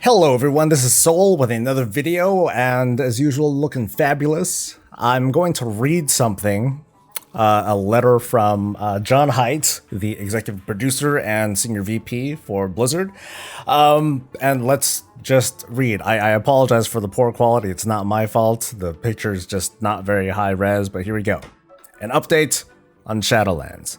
Hello everyone, this is Soul with another video, and as usual, looking fabulous. I'm going to read something, a letter from John Hight, the executive producer and senior VP for Blizzard. And let's just read. I apologize for the poor quality, it's not my fault. The picture is just not very high res, but here we go. An update on Shadowlands.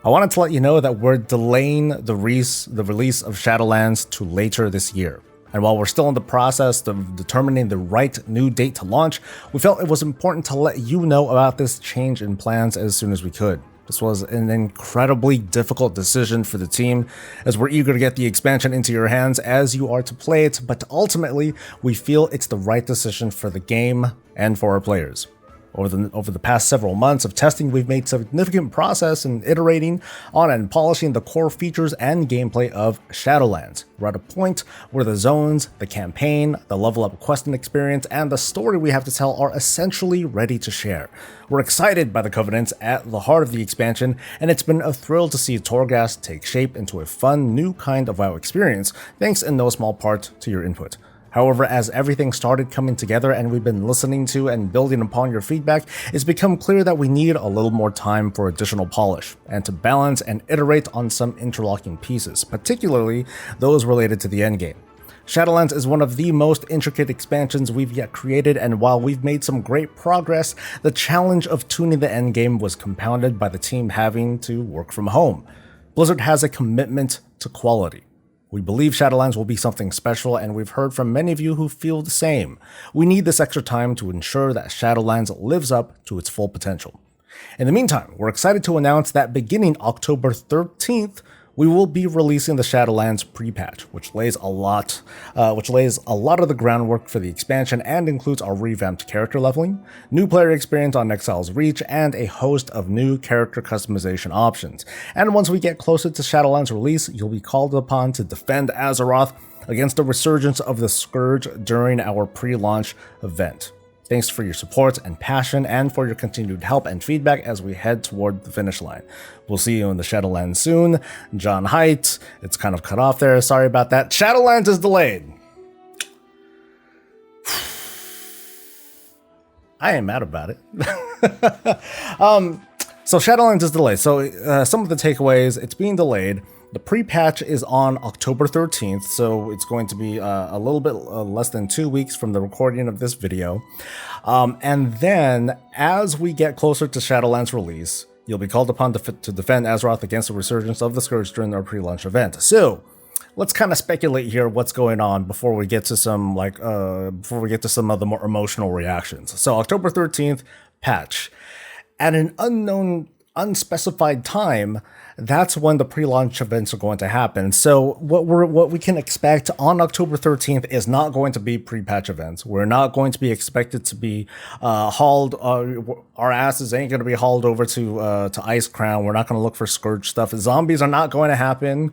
I wanted to let you know that we're delaying the release of Shadowlands to later this year. And while we're still in the process of determining the right new date to launch, we felt it was important to let you know about this change in plans as soon as we could. This was an incredibly difficult decision for the team, as we're eager to get the expansion into your hands as you are to play it, but ultimately, we feel it's the right decision for the game and for our players. Over the past several months of testing, we've made significant progress in iterating on and polishing the core features and gameplay of Shadowlands. We're at a point where the zones, the campaign, the level up questing experience, and the story we have to tell are essentially ready to share. We're excited by the Covenants at the heart of the expansion, and it's been a thrill to see Torghast take shape into a fun new kind of WoW experience, thanks in no small part to your input. However, as everything started coming together and we've been listening to and building upon your feedback, it's become clear that we need a little more time for additional polish, and to balance and iterate on some interlocking pieces, particularly those related to the endgame. Shadowlands is one of the most intricate expansions we've yet created, and while we've made some great progress, the challenge of tuning the endgame was compounded by the team having to work from home. Blizzard has a commitment to quality. We believe Shadowlands will be something special, and we've heard from many of you who feel the same. We need this extra time to ensure that Shadowlands lives up to its full potential. In the meantime, we're excited to announce that beginning October 13th, we will be releasing the Shadowlands pre-patch, which lays a lot of the groundwork for the expansion and includes our revamped character leveling, new player experience on Exile's Reach, and a host of new character customization options. And once we get closer to Shadowlands release, you'll be called upon to defend Azeroth against the resurgence of the Scourge during our pre-launch event. Thanks for your support and passion, and for your continued help and feedback as we head toward the finish line. We'll see you in the Shadowlands soon. John Hight. It's kind of cut off there. Sorry about that. Shadowlands is delayed. I ain't mad about it. So Shadowlands is delayed. So some of the takeaways, it's being delayed. The pre-patch is on October 13th, so it's going to be a little bit less than 2 weeks from the recording of this video. And then, as we get closer to Shadowlands release, you'll be called upon to defend Azeroth against the resurgence of the Scourge during our pre-launch event. So, let's kind of speculate here what's going on before we get to some of the more emotional reactions. So, October 13th, patch. At an unspecified time, that's when the pre-launch events are going to happen. So what we can expect on October 13th is not going to be pre-patch events. We're not going to be expected to be hauled. Our asses ain't going to be hauled over to Icecrown. We're not going to look for Scourge stuff. Zombies are not going to happen.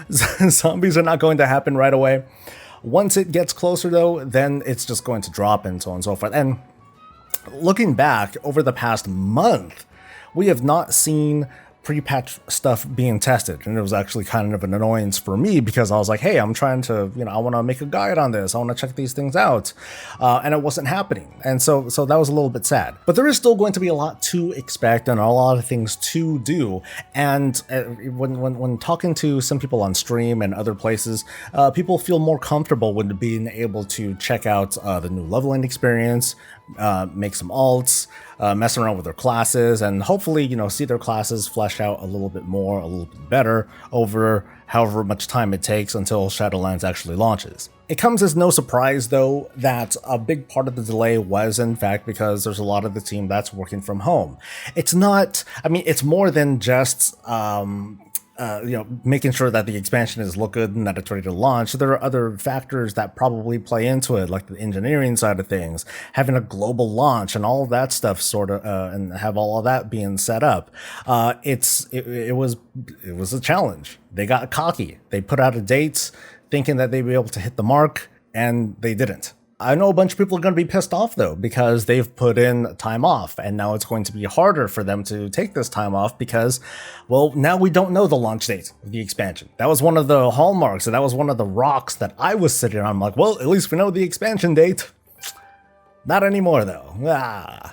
Zombies are not going to happen right away. Once it gets closer, though, then it's just going to drop and so on and so forth. And looking back over the past month, we have not seen pre-patch stuff being tested, and it was actually kind of an annoyance for me because I was like, hey, I'm trying to, I want to make a guide on this, I want to check these things out, and it wasn't happening, and so that was a little bit sad. But there is still going to be a lot to expect and a lot of things to do, and when talking to some people on stream and other places, people feel more comfortable with being able to check out the new leveling experience, make some alts, mess around with their classes, and hopefully, see their classes flesh out a little bit more, a little bit better over however much time it takes until Shadowlands actually launches. It comes as no surprise, though, that a big part of the delay was, in fact, because there's a lot of the team that's working from home. It's not, it's more than just, making sure that the expansion is look good and that it's ready to launch. There are other factors that probably play into it, like the engineering side of things, having a global launch and all of that stuff and have all of that being set up. It was a challenge. They got cocky. They put out a date thinking that they'd be able to hit the mark, and they didn't. I know a bunch of people are going to be pissed off though, because they've put in time off and now it's going to be harder for them to take this time off because, well, now we don't know the launch date of the expansion. That was one of the hallmarks, and that was one of the rocks that I was sitting on. I'm like, well, at least we know the expansion date. Not anymore, though.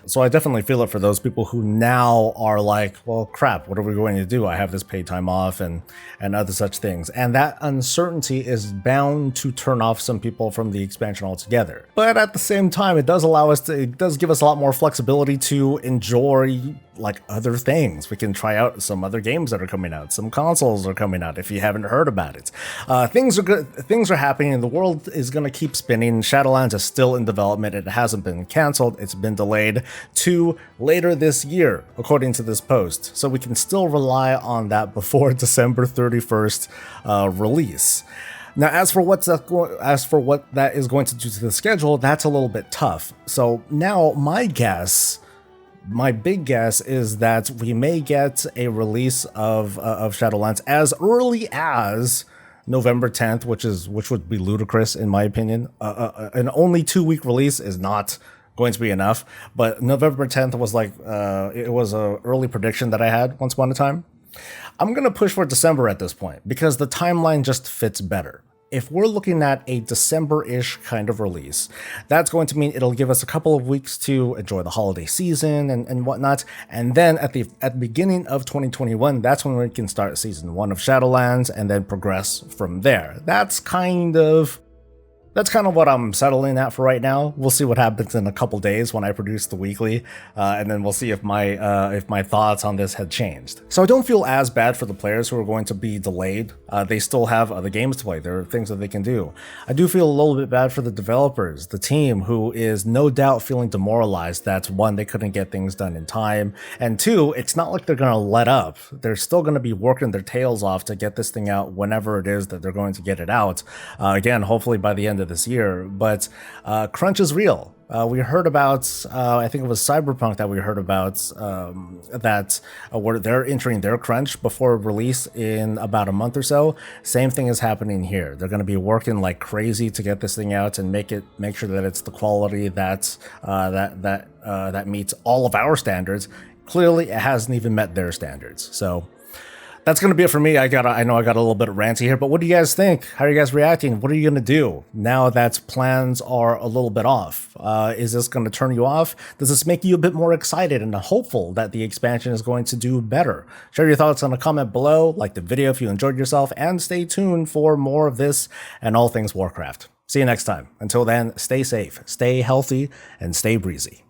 So I definitely feel it for those people who now are like, well, crap, what are we going to do? I have this paid time off and other such things. And that uncertainty is bound to turn off some people from the expansion altogether. But at the same time, it does give us a lot more flexibility to enjoy like other things. We can try out some other games that are coming out. Some consoles are coming out if you haven't heard about it. Things are good. Things are happening. The world is going to keep spinning. Shadowlands is still in development. It hasn't been canceled. It's been delayed to later this year, according to this post. So we can still rely on that before December 31st release. Now, as for what that is going to do to the schedule, that's a little bit tough. So now my big guess is that we may get a release of Shadowlands as early as November 10th, which would be ludicrous in my opinion. An only 2-week release is not going to be enough, but November 10th was like it was a early prediction that I had once upon a time. I'm gonna push for December at this point because the timeline just fits better. If we're looking at a December-ish kind of release, that's going to mean it'll give us a couple of weeks to enjoy the holiday season and whatnot. And then at the beginning of 2021, that's when we can start Season 1 of Shadowlands and then progress from there. That's kind of what I'm settling at for right now. We'll see what happens in a couple days when I produce the weekly, and then we'll see if my thoughts on this had changed. So I don't feel as bad for the players who are going to be delayed. They still have other games to play. There are things that they can do. I do feel a little bit bad for the developers, the team, who is no doubt feeling demoralized that, one, they couldn't get things done in time, and two, it's not like they're going to let up. They're still going to be working their tails off to get this thing out whenever it is that they're going to get it out. Again, hopefully by the end of this year, but crunch is real. We heard about, I think it was Cyberpunk that we heard about, that where they're entering their crunch before release in about a month or so. Same thing is happening here. They're going to be working like crazy to get this thing out and make sure that it's the quality that meets all of our standards. Clearly, it hasn't even met their standards. So that's going to be it for me. I know I got a little bit ranty here, but what do you guys think? How are you guys reacting? What are you going to do now that plans are a little bit off? Is this going to turn you off? Does this make you a bit more excited and hopeful that the expansion is going to do better? Share your thoughts in a comment below, like the video if you enjoyed yourself, and stay tuned for more of this and all things Warcraft. See you next time. Until then, stay safe, stay healthy, and stay breezy.